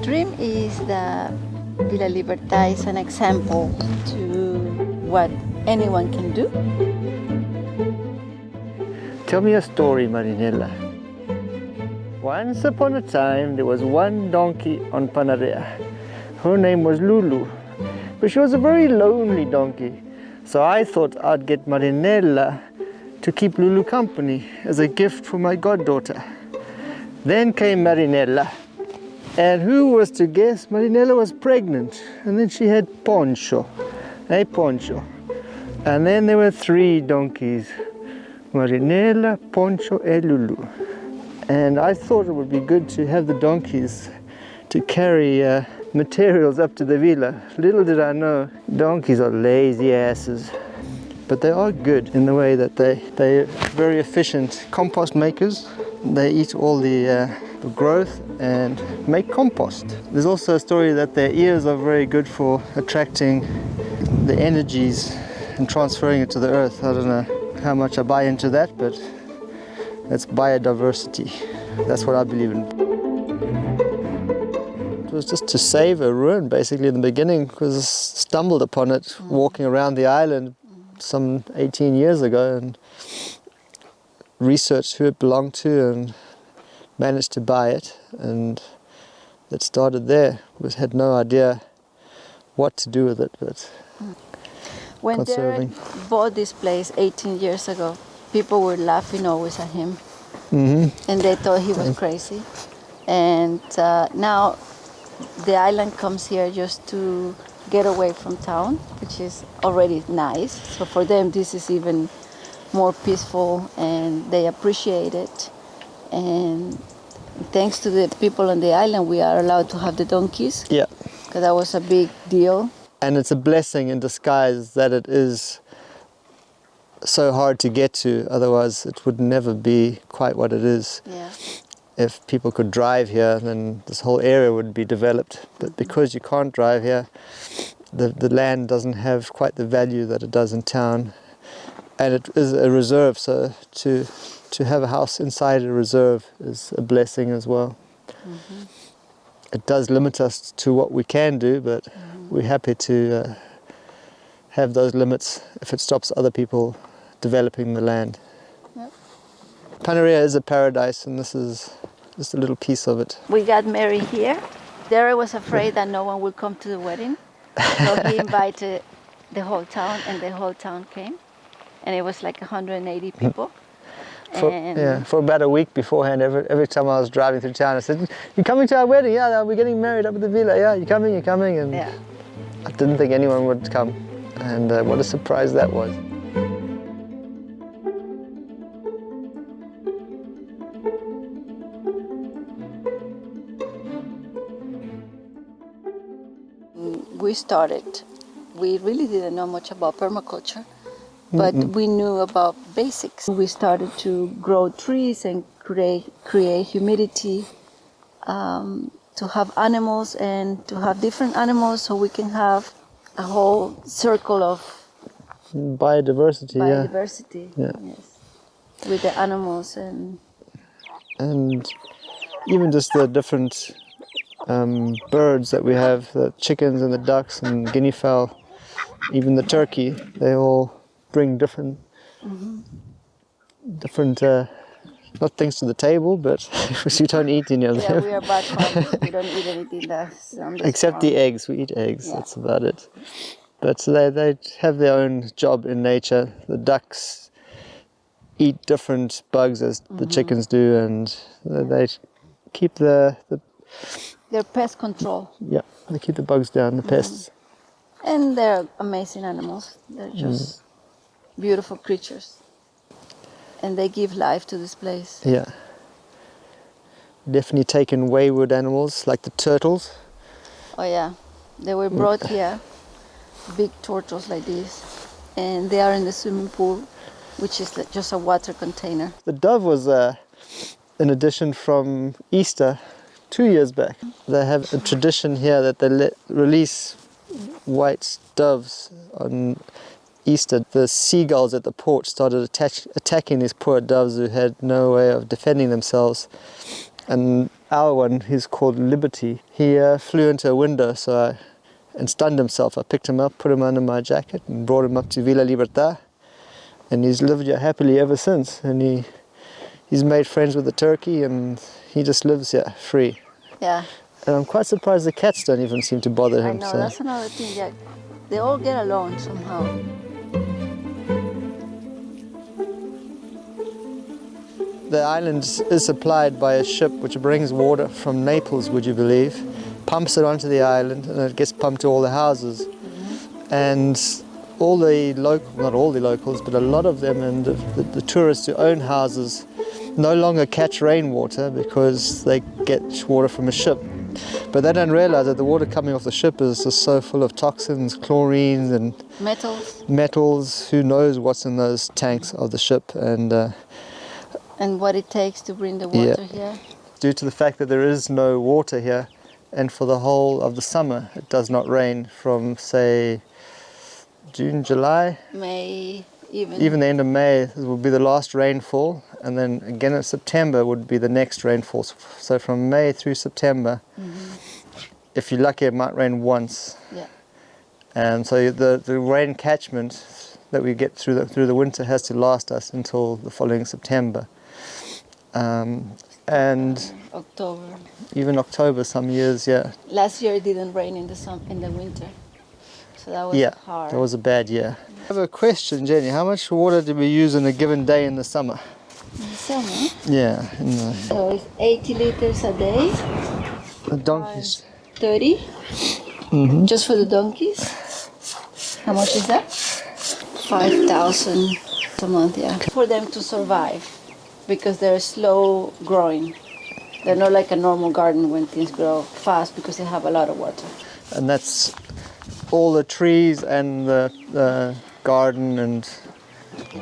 dream is that Villa Libertad is an example to what anyone can do. Tell me a story, Marinella. Once upon a time, there was one donkey on Panarea. Her name was Lulu, but she was a very lonely donkey. So I thought I'd get Marinella to keep Lulu company as a gift for my goddaughter. Then came Marinella, and who was to guess? Marinella was pregnant, and then she had Poncho, a Poncho. And then there were 3 donkeys, Marinella, Poncho, and Lulu. And I thought it would be good to have the donkeys to carry materials up to the villa. Little did I know, donkeys are lazy asses. But they are good in the way that they're very efficient compost makers. They eat all the growth and make compost. There's also a story that their ears are very good for attracting the energies and transferring it to the earth. I don't know how much I buy into that, but that's biodiversity. That's what I believe in. It was just to save a ruin basically in the beginning, because I stumbled upon it walking around the island some 18 years ago and researched who it belonged to and managed to buy it, and it started there. We had no idea what to do with it, but When conserving. Derek bought this place 18 years ago, people were laughing always at him, and they thought he was crazy. And now the island comes here just to get away from town, which is already nice. So for them, this is even more peaceful, and they appreciate it. And thanks to the people on the island, we are allowed to have the donkeys. Yeah. Because that was a big deal. And it's a blessing in disguise that it is so hard to get to, otherwise it would never be quite what it is. Yeah. If people could drive here, then this whole area would be developed. But because you can't drive here, the land doesn't have quite the value that it does in town. And it is a reserve, so to have a house inside a reserve is a blessing as well. It does limit us to what we can do, but we're happy to have those limits if it stops other people developing the land. Yep. Panarea is a paradise, and this is just a little piece of it. We got married here. Derek was afraid that no one would come to the wedding, so he invited the whole town, and the whole town came, and it was like 180 people. For about a week beforehand, every time I was driving through town, I said, "You coming to our wedding? Yeah, we're getting married up at the villa. Yeah, you coming? You're coming?" And Yeah. I didn't think anyone would come, and what a surprise that was. We really didn't know much about permaculture, but we knew about basics. We started to grow trees and create humidity, to have animals and to have different animals, so we can have a whole circle of Biodiversity, biodiversity. Yeah. Yes, with the animals and even just the different birds that we have, the chickens and the ducks and guinea fowl, even the turkey, they all bring different not things to the table, but we don't eat any of them. Yeah, we are bad farmers. We don't eat anything that's on this Except farm. the eggs, we eat eggs, Yeah. that's about it. But they have their own job in nature. The ducks eat different bugs as the chickens do, and they keep They're pest control, they keep the bugs down, the pests. and they're amazing animals. They're just beautiful creatures, and they give life to this place. Yeah. Definitely taken wayward animals like the turtles. Oh yeah, they were brought here, big turtles like this, and they are in the swimming pool, which is just a water container. The dove was an addition from Easter 2 years back. They have a tradition here that they release white doves on Easter. The seagulls at the port started attacking these poor doves who had no way of defending themselves. And our one, he's called Liberty. He flew into a window and stunned himself. I picked him up, put him under my jacket and brought him up to Villa Libertad. And he's lived here happily ever since. And he's made friends with the turkey and he just lives here free. Yeah. And I'm quite surprised the cats don't even seem to bother him. I know, that's another thing. Yeah, they all get along somehow. The island is supplied by a ship which brings water from Naples, would you believe, pumps it onto the island, and it gets pumped to all the houses. Mm-hmm. And all the not all the locals, but a lot of them and the tourists who own houses no longer catch rainwater because they get water from a ship. But they don't realize that the water coming off the ship is just so full of toxins, chlorines and metals. Who knows what's in those tanks of the ship. And what it takes to bring the water here? Due to the fact that there is no water here, and for the whole of the summer it does not rain from, say, June, July? May, even the end of May will be the last rainfall, and then again in September would be the next rainfall. So from May through September, if you're lucky, it might rain once. Yeah. And so the rain catchment that we get through the winter has to last us until the following September. And October. Even October some years, yeah. Last year it didn't rain in the winter, so that was hard. That was a bad year. I have a question, Jenny. How much water do we use in a given day in the summer? In the summer? Yeah. So it's 80 liters a day. The donkeys. 30. Just for the donkeys. How much is that? 5,000 a month, yeah. For them to survive, because they're slow growing. They're not like a normal garden when things grow fast because they have a lot of water. And that's all the trees and the garden and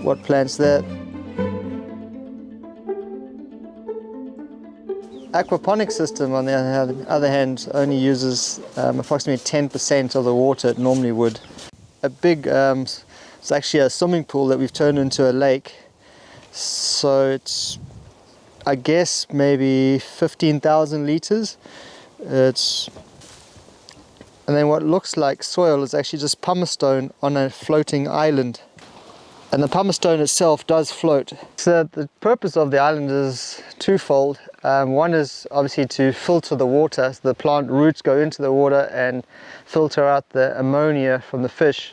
what plants there. Aquaponics system, on the other hand, only uses approximately 10% of the water it normally would. A big, it's actually a swimming pool that we've turned into a lake. So it's, I guess, maybe 15,000 liters. And then what looks like soil is actually just pumice stone on a floating island. And the pumice stone itself does float. So the purpose of the island is twofold. One is obviously to filter the water, so the plant roots go into the water and filter out the ammonia from the fish.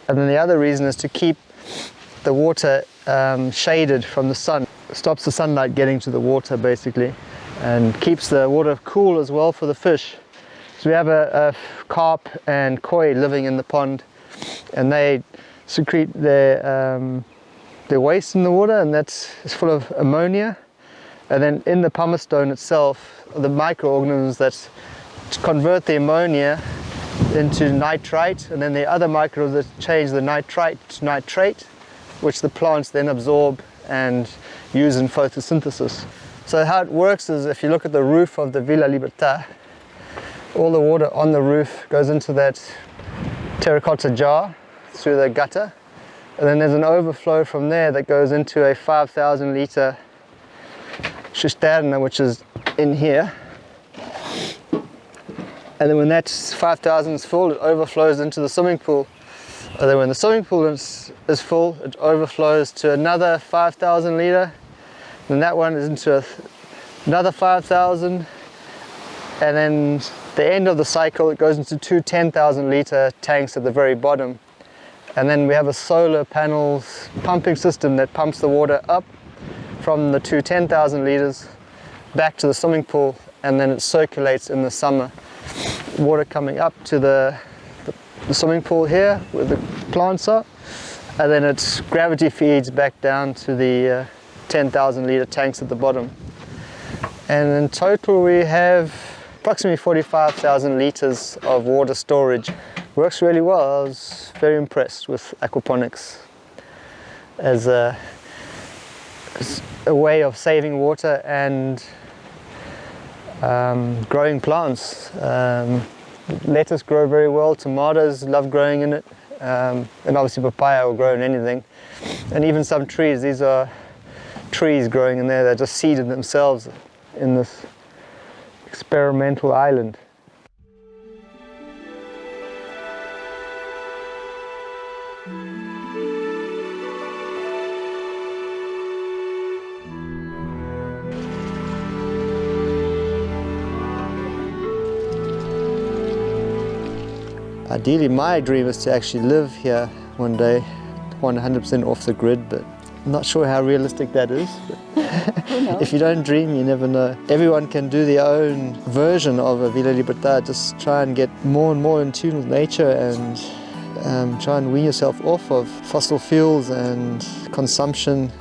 And then the other reason is to keep the water shaded from the sun. It stops the sunlight getting to the water basically, and keeps the water cool as well for the fish. So we have a carp and koi living in the pond, and they secrete their waste in the water, and it's full of ammonia. And then in the pumice stone itself, the microorganisms that convert the ammonia into nitrite, and then the other microorganisms that change the nitrite to nitrate, which the plants then absorb and use in photosynthesis. So how it works is, if you look at the roof of the Villa Libertad, all the water on the roof goes into that terracotta jar through the gutter, and then there's an overflow from there that goes into a 5,000 litre cisterna, which is in here. And then when that 5,000 is full, it overflows into the swimming pool. And then when the swimming pool is full, it overflows to another 5,000 litre. Then that one is into another 5,000. And then the end of the cycle, it goes into two 10,000 litre tanks at the very bottom. And then we have a solar panels pumping system that pumps the water up from the two 10,000 litres back to the swimming pool, and then it circulates in the summer. Water coming up to the swimming pool here where the plants are, and then it gravity feeds back down to the 10,000 litre tanks at the bottom. And in total we have approximately 45,000 litres of water storage. Works really well. I was very impressed with aquaponics as a way of saving water and growing plants. Lettuce grow very well, tomatoes love growing in it, and obviously papaya will grow in anything. And even some trees, these are trees growing in there that just seeded themselves in this experimental island. Ideally, my dream is to actually live here one day, 100% off the grid, but I'm not sure how realistic that is. If you don't dream, you never know. Everyone can do their own version of a Vida Libertad. Just try and get more and more in tune with nature and try and wean yourself off of fossil fuels and consumption